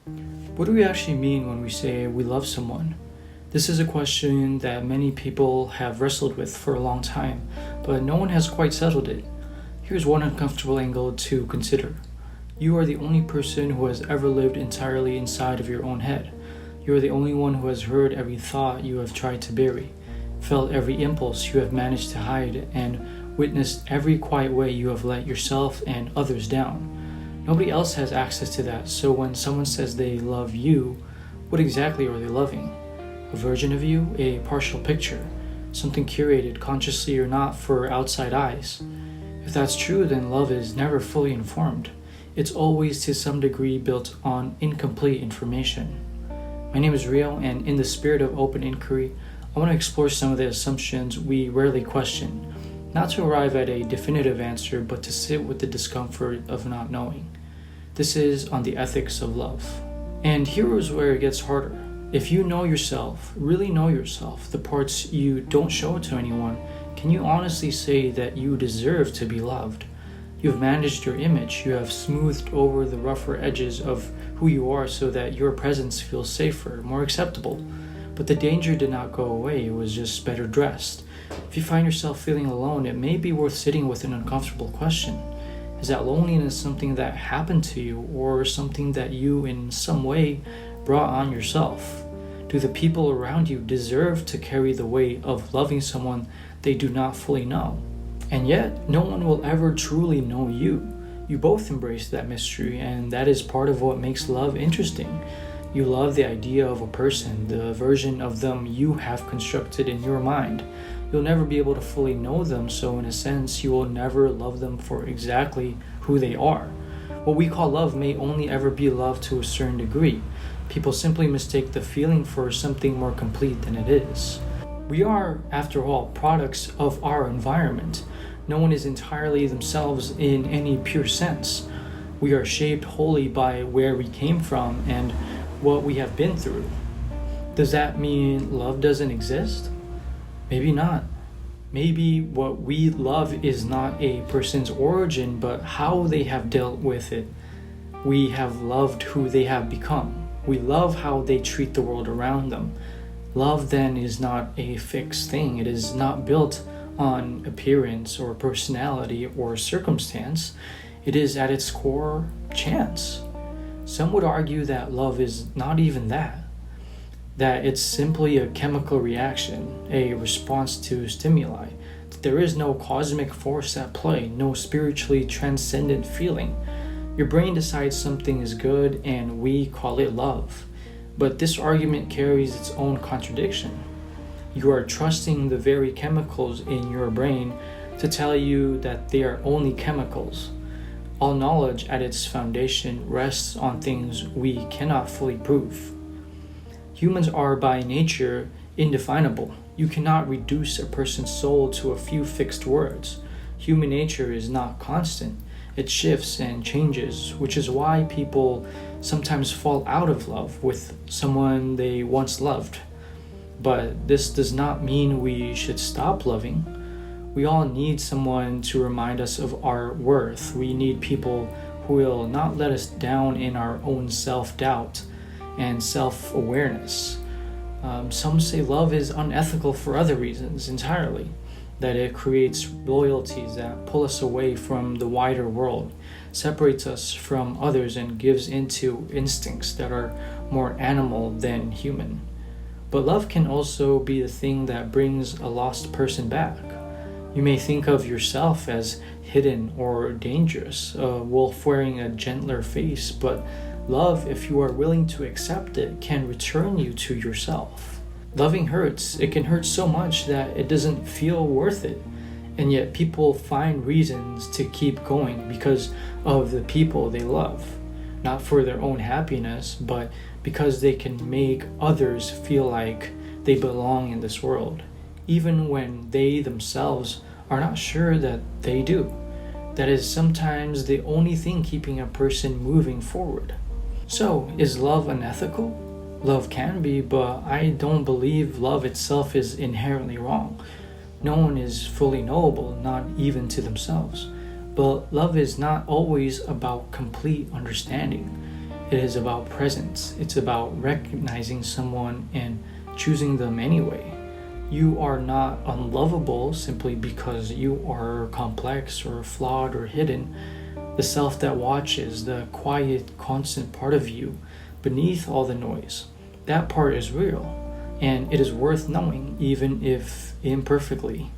What do we actually mean when we say we love someone? This is a question that many people have wrestled with for a long time, but no one has quite settled it. Here's one uncomfortable angle to consider. You are the only person who has ever lived entirely inside of your own head. You are the only one who has heard every thought you have tried to bury, felt every impulse you have managed to hide, and witnessed every quiet way you have let yourself and others down. Nobody else has access to that, so when someone says they love you, what exactly are they loving? A version of you? A partial picture? Something curated, consciously or not, for outside eyes? If that's true, then love is never fully informed. It's always to some degree built on incomplete information. My name is Rio, and in the spirit of open inquiry, I want to explore some of the assumptions we rarely question, not to arrive at a definitive answer, but to sit with the discomfort of not knowing. This is on the ethics of love. And here is where it gets harder. If you know yourself, really know yourself, the parts you don't show to anyone, can you honestly say that you deserve to be loved? You've managed your image, you have smoothed over the rougher edges of who you are so that your presence feels safer, more acceptable. But the danger did not go away, it was just better dressed. If you find yourself feeling alone, it may be worth sitting with an uncomfortable question. Is that loneliness something that happened to you, or something that you in some way brought on yourself? Do the people around you deserve to carry the weight of loving someone they do not fully know? And yet, no one will ever truly know you. You both embrace that mystery, and that is part of what makes love interesting. You love the idea of a person, the version of them you have constructed in your mind. You'll never be able to fully know them, so in a sense, you will never love them for exactly who they are. What we call love may only ever be love to a certain degree. People simply mistake the feeling for something more complete than it is. We are, after all, products of our environment. No one is entirely themselves in any pure sense. We are shaped wholly by where we came from and what we have been through. Does that mean love doesn't exist? Maybe not. Maybe what we love is not a person's origin, but how they have dealt with it. We have loved who they have become. We love how they treat the world around them. Love then is not a fixed thing. It is not built on appearance or personality or circumstance. It is at its core chance. Some would argue that love is not even that it's simply a chemical reaction, a response to stimuli, that there is no cosmic force at play, no spiritually transcendent feeling. Your brain decides something is good and we call it love. But this argument carries its own contradiction. You are trusting the very chemicals in your brain to tell you that they are only chemicals. All knowledge at its foundation rests on things we cannot fully prove. Humans are by nature indefinable. You cannot reduce a person's soul to a few fixed words. Human nature is not constant. It shifts and changes, which is why people sometimes fall out of love with someone they once loved. But this does not mean we should stop loving. We all need someone to remind us of our worth. We need people who will not let us down in our own self-doubt and self-awareness. Some say love is unethical for other reasons entirely, that it creates loyalties that pull us away from the wider world, separates us from others, and gives into instincts that are more animal than human. But love can also be the thing that brings a lost person back. You may think of yourself as hidden or dangerous, a wolf wearing a gentler face, but love, if you are willing to accept it, can return you to yourself. Loving hurts. It can hurt so much that it doesn't feel worth it. And yet people find reasons to keep going because of the people they love. Not for their own happiness, but because they can make others feel like they belong in this world, even when they themselves are not sure that they do. That is sometimes the only thing keeping a person moving forward. So, is love unethical? Love can be, but I don't believe love itself is inherently wrong. No one is fully knowable, not even to themselves. But love is not always about complete understanding. It is about presence. It's about recognizing someone and choosing them anyway. You are not unlovable simply because you are complex or flawed or hidden. The self that watches, the quiet, constant part of you beneath all the noise, that part is real, and it is worth knowing, even if imperfectly.